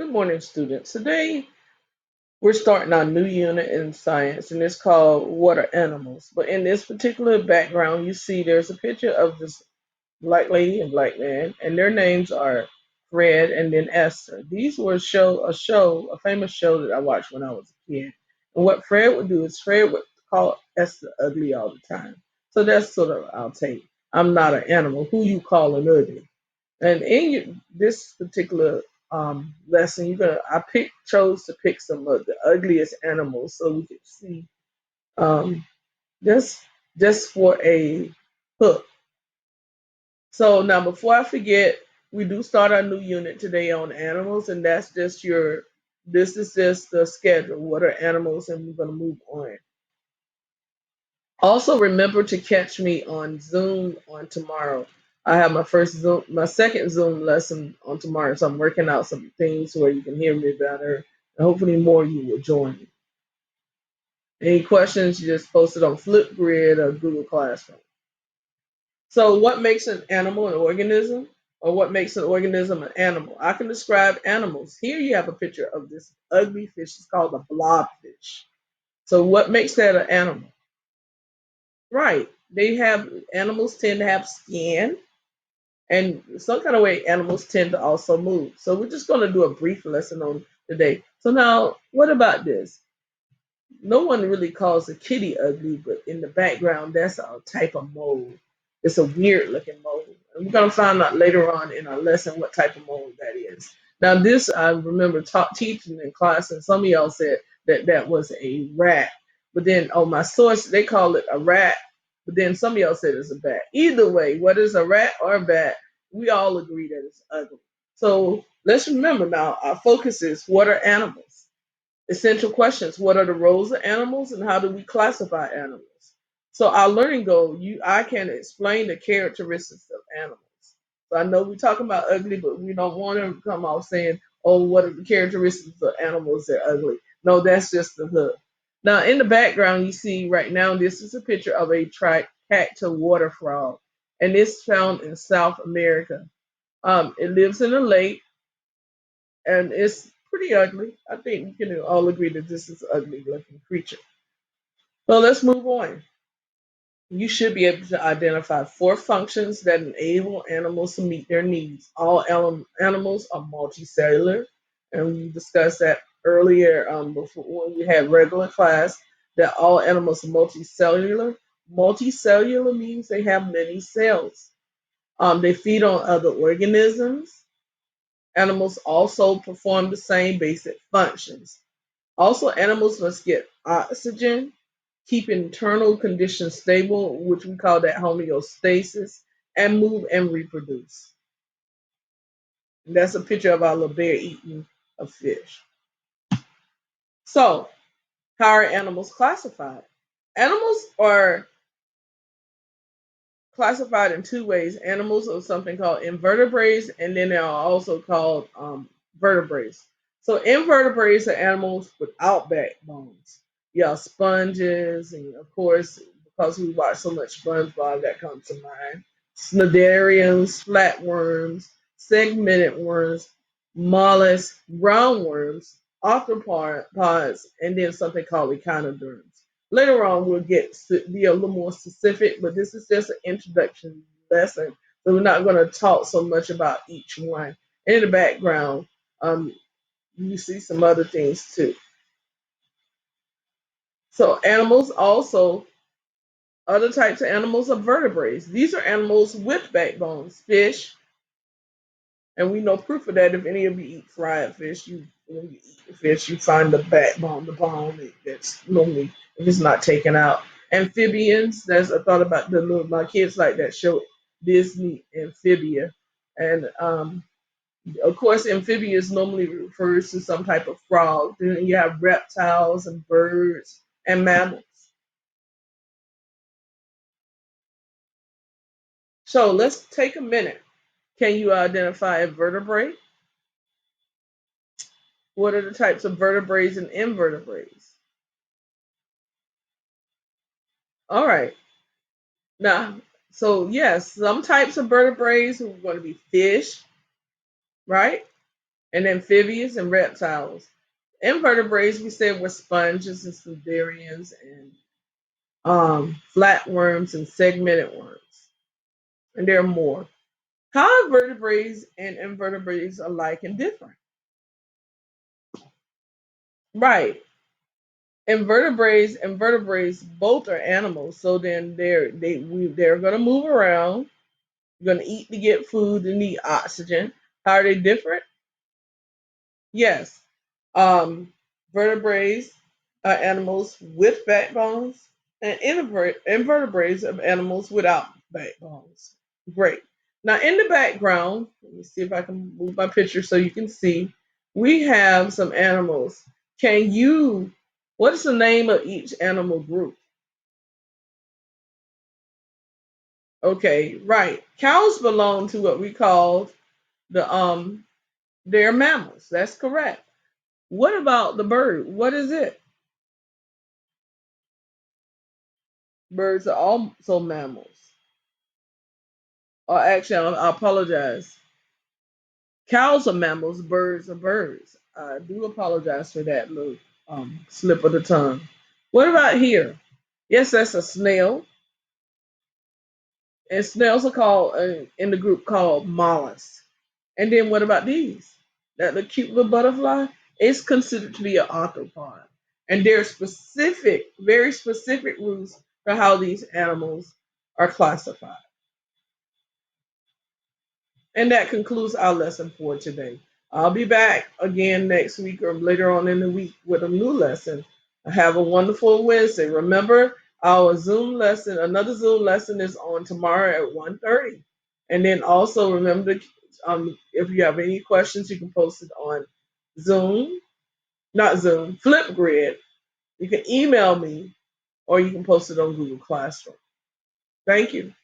Good morning, students. Today we're starting our new unit in science, and it's called Water Animals. But in this particular background, you see there's a picture of this black lady and black man, and their names are Fred and then Esther. These were a famous show that I watched when I was a kid. And what Fred would do is Fred would call Esther ugly all the time. So that's sort of our take. I'm not an animal. Who you calling ugly? And in this particular lesson, chose to pick some of the ugliest animals so we could see um, just just for a hook. So now, before I forget, we do start our new unit today on animals, and that's just your. This is just the schedule. What are animals, and we're going to move on. Also, remember to catch me on Zoom on tomorrow. I have my second Zoom lesson on tomorrow, so I'm working out some things where you can hear me better, and hopefully more you will join me. Any questions? You just post it on Flipgrid or Google Classroom. So, what makes an animal an organism, or what makes an organism an animal? I can describe animals. Here you have a picture of this ugly fish. It's called a blobfish. So, what makes that an animal? Right. Animals tend to have skin, and some kind of way animals tend to also move. So we're just going to do a brief lesson on today. So now, what about this? No one really calls a kitty ugly, but in the background, that's a type of mold. It's a weird looking mold. And we're going to find out later on in our lesson what type of mold that is. Now, this I remember teaching in class, and some of y'all said that that was a rat. But then on my source, they call it a rat. But then some of y'all said it's a bat. Either way, whether it's a rat or a bat, we all agree that it's ugly. So let's remember now, our focus is what are animals? Essential questions. What are the roles of animals and how do we classify animals? So our learning goal, I can explain the characteristics of animals. So I know we're talking about ugly, but we don't want to come off saying, oh, what are the characteristics of animals that are ugly? No, that's just the hook. Now in the background you see right now, this is a picture of a tricacta water frog, and it's found in South America. It lives in a lake and it's pretty ugly. I think we can all agree that this is an ugly looking creature. So let's move on. You should be able to identify four functions that enable animals to meet their needs. All animals are multicellular, and we discussed that earlier before when we had regular class. That all animals are multicellular. Multicellular means they have many cells. They feed on other organisms. Animals also perform the same basic functions. Also, animals must get oxygen, keep internal conditions stable, which we call that homeostasis, and move and reproduce. And that's a picture of our little bear eating a fish. So, how are animals classified? Animals are classified in two ways. Animals are something called invertebrates, and then they are also called vertebrates. So invertebrates are animals without backbones. Yeah, sponges, and of course, because we watch so much SpongeBob, that comes to mind. Cnidarians, flatworms, segmented worms, mollusks, roundworms, arthropods, and then something called echinoderms. Later on, we'll be a little more specific, but this is just an introduction lesson. So we're not going to talk so much about each one. In the background, um, you see some other things too. So animals also, other types of animals are vertebrates. These are animals with backbones, fish, and we know proof of that if any of you eat fried fish, when you eat the fish, you find the backbone, the bone that's normally if it's not taken out. Amphibians, that's I thought about my kids like that show Disney Amphibia. And of course amphibians normally refers to some type of frog. Then you have reptiles and birds and mammals. So let's take a minute. Can you identify a vertebrate? What are the types of vertebrates and invertebrates? All right. Now, so yes, some types of vertebrates are going to be fish, right? And amphibians and reptiles. Invertebrates, we said, were sponges and cnidarians and flatworms and segmented worms. And there are more. How are vertebrates and invertebrates alike and different? Right. Invertebrates both are animals, so then they're gonna move around, gonna eat to get food and need oxygen. How are they different? Yes. Um, Vertebrates are animals with backbones, and invertebrates are animals without backbones. Great. Now, in the background, let me see if I can move my picture so you can see. We have some animals. Can you, what's the name of each animal group? Okay, right. Cows belong to what we call the they're mammals. That's correct. What about the bird? What is it? Birds are also mammals. Or actually, I apologize. Cows are mammals, birds are birds. I do apologize for that little slip of the tongue. What about here? Yes, that's a snail. And snails are called in the group called mollusks. And then what about these? That the cute little butterfly is considered to be an arthropod. And there are specific, very specific rules for how these animals are classified. And that concludes our lesson for today. I'll be back again next week or later on in the week with a new lesson. Have a wonderful Wednesday. Remember, our Zoom lesson, another Zoom lesson is on tomorrow at 1:30. And then also remember, if you have any questions, you can post it on Zoom, not Zoom, Flipgrid. You can email me or you can post it on Google Classroom. Thank you.